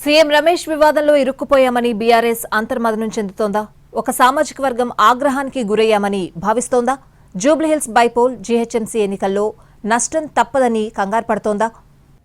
CM Ramesh వివాదంలో ఇరుక్కుపోయామని BRS అంతర్మదనం చెందుతోందా? ఒక సామాజిక వర్గం ఆగ్రహానికి గురయ్యామని భావిస్తోందా? జూబ్లీహిల్స్ బైపోల్ జీహెచ్ఎంసీ ఎన్నికల్లో నష్టం తప్పదని కంగారు పడుతోందా?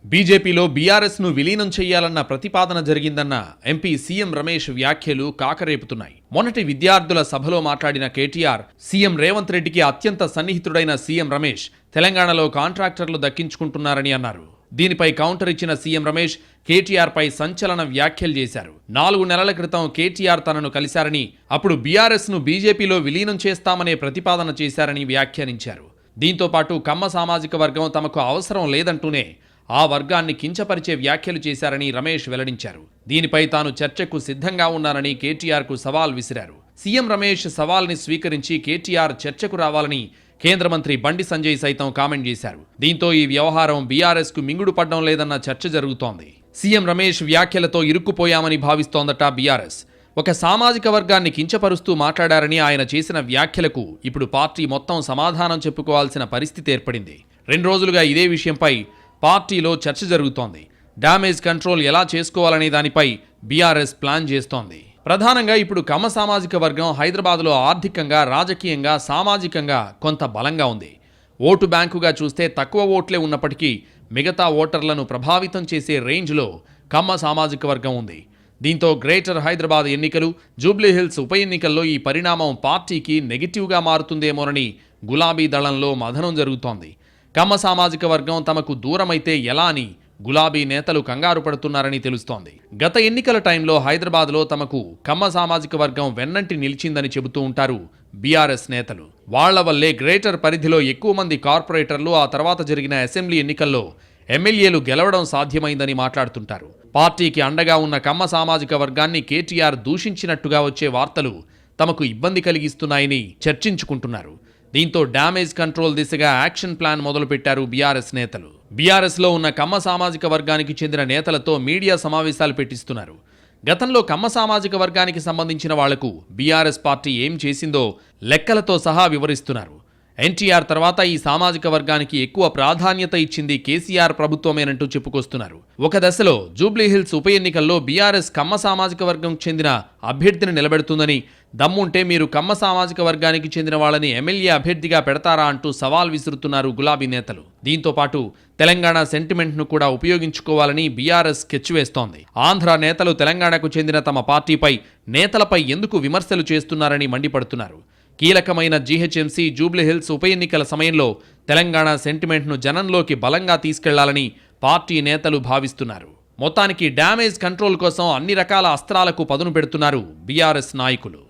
బీజేపీలో బీఆర్ఎస్ను విలీనం చేయాలన్న ప్రతిపాదన జరిగిందన్న ఎంపీ సీఎం రమేష్ వ్యాఖ్యలు కాకరేపుతున్నాయి. మొన్నటి విద్యార్థుల సభలో మాట్లాడిన కేటీఆర్, సీఎం రేవంత్ రెడ్డికి అత్యంత సన్నిహితుడైన సీఎం రమేష్ తెలంగాణలో కాంట్రాక్టర్లు దక్కించుకుంటున్నారని అన్నారు. దీనిపై కౌంటర్ ఇచ్చిన సీఎం రమేష్ కేటీఆర్పై సంచలన వ్యాఖ్యలు చేశారు. 4 నెలల క్రితం కేటీఆర్ తనను కలిశారని, అప్పుడు బీఆర్ఎస్ను బీజేపీలో విలీనం చేస్తామనే ప్రతిపాదన చేశారని వ్యాఖ్యానించారు. దీంతో పాటు కమ్మ సామాజిక వర్గం తమకు అవసరం లేదంటూనే ఆ వర్గాన్ని కించపరిచే వ్యాఖ్యలు చేశారని రమేష్ వెల్లడించారు. దీనిపై తాను చర్చకు సిద్ధంగా ఉన్నానని కేటీఆర్కు సవాల్ విసిరారు. సీఎం రమేష్ సవాల్ని స్వీకరించి కేటీఆర్ చర్చకు రావాలని కేంద్ర మంత్రి బండి సంజయ్ సైతం కామెంట్ చేశారు. దీంతో ఈ వ్యవహారం బీఆర్ఎస్కు మింగుడు పడ్డం లేదన్న చర్చ జరుగుతోంది. సీఎం రమేష్ వ్యాఖ్యలతో ఇరుక్కుపోయామని భావిస్తోందట బీఆర్ఎస్. ఒక సామాజిక వర్గాన్ని కించపరుస్తూ మాట్లాడారని ఆయన చేసిన వ్యాఖ్యలకు ఇప్పుడు పార్టీ మొత్తం సమాధానం చెప్పుకోవాల్సిన పరిస్థితి ఏర్పడింది. 2 రోజులుగా ఇదే విషయంపై పార్టీలో చర్చ జరుగుతోంది. డ్యామేజ్ కంట్రోల్ ఎలా చేసుకోవాలనే దానిపై బీఆర్ఎస్ ప్లాన్ చేస్తోంది. ప్రధానంగా ఇప్పుడు కమ్మ సామాజిక వర్గం హైదరాబాద్లో ఆర్థికంగా, రాజకీయంగా, సామాజికంగా కొంత బలంగా ఉంది. ఓటు బ్యాంకుగా చూస్తే తక్కువ ఓట్లే ఉన్నప్పటికీ మిగతా ఓటర్లను ప్రభావితం చేసే రేంజ్లో కమ్మ సామాజిక వర్గం ఉంది. దీంతో గ్రేటర్ హైదరాబాద్ ఎన్నికలు, జూబ్లీహిల్స్ ఉప ఎన్నికల్లో ఈ పరిణామం పార్టీకి నెగిటివ్గా మారుతుందేమోనని గులాబీ దళంలో మథనం జరుగుతోంది. కమ్మ సామాజిక వర్గం తమకు దూరమైతే ఎలా అని గులాబీ నేతలు కంగారు పడుతున్నారని తెలుస్తోంది. గత ఎన్నికల టైంలో హైదరాబాద్లో తమకు కమ్మ సామాజిక వర్గం వెన్నంటి నిలిచిందని చెబుతూ ఉంటారు బీఆర్ఎస్ నేతలు. వాళ్ల వల్లే గ్రేటర్ పరిధిలో ఎక్కువ మంది కార్పొరేటర్లు, ఆ తర్వాత జరిగిన అసెంబ్లీ ఎన్నికల్లో ఎమ్మెల్యేలు గెలవడం సాధ్యమైందని మాట్లాడుతుంటారు. పార్టీకి అండగా ఉన్న కమ్మ సామాజిక వర్గాన్ని కేటీఆర్ దూషించినట్టుగా వచ్చే వార్తలు తమకు ఇబ్బంది కలిగిస్తున్నాయని చర్చించుకుంటున్నారు. దీంతో డ్యామేజ్ కంట్రోల్ దిశగా యాక్షన్ ప్లాన్ మొదలుపెట్టారు బీఆర్ఎస్ నేతలు. బీఆర్ఎస్లో ఉన్న కమ్మ సామాజిక వర్గానికి చెందిన నేతలతో మీడియా సమావేశాలు పెట్టిస్తున్నారు. గతంలో కమ్మ సామాజిక వర్గానికి సంబంధించిన వాళ్లకు బీఆర్ఎస్ పార్టీ ఏం చేసిందో లెక్కలతో సహా వివరిస్తున్నారు. ఎన్టీఆర్ తర్వాత ఈ సామాజిక వర్గానికి ఎక్కువ ప్రాధాన్యత ఇచ్చింది కేసీఆర్ ప్రభుత్వమేనంటూ చెప్పుకొస్తున్నారు. ఒక దశలో జూబ్లీహిల్స్ ఉప ఎన్నికల్లో బీఆర్ఎస్ కమ్మ సామాజిక వర్గం చెందిన అభ్యర్థిని నిలబెడుతుందని, దమ్ముంటే మీరు కమ్మ సామాజిక వర్గానికి చెందిన వాళ్ళని ఎమ్మెల్యే అభ్యర్థిగా పెడతారా అంటూ సవాల్ విసురుతున్నారు గులాబీ నేతలు. దీంతో పాటు తెలంగాణ సెంటిమెంట్ను కూడా ఉపయోగించుకోవాలని బీఆర్ఎస్ స్కెచ్ వేస్తోంది. ఆంధ్ర నేతలు తెలంగాణకు చెందిన తమ పార్టీపై, నేతలపై ఎందుకు విమర్శలు చేస్తున్నారని మండిపడుతున్నారు. కీలకమైన జీహెచ్ఎంసీ, జూబ్లీహిల్స్ ఉప ఎన్నికల సమయంలో తెలంగాణ సెంటిమెంట్ను జనంలోకి బలంగా తీసుకెళ్లాలని పార్టీ నేతలు భావిస్తున్నారు. మొత్తానికి డ్యామేజ్ కంట్రోల్ కోసం అన్ని రకాల అస్త్రాలకు పదును పెడుతున్నారు బీఆర్ఎస్ నాయకులు.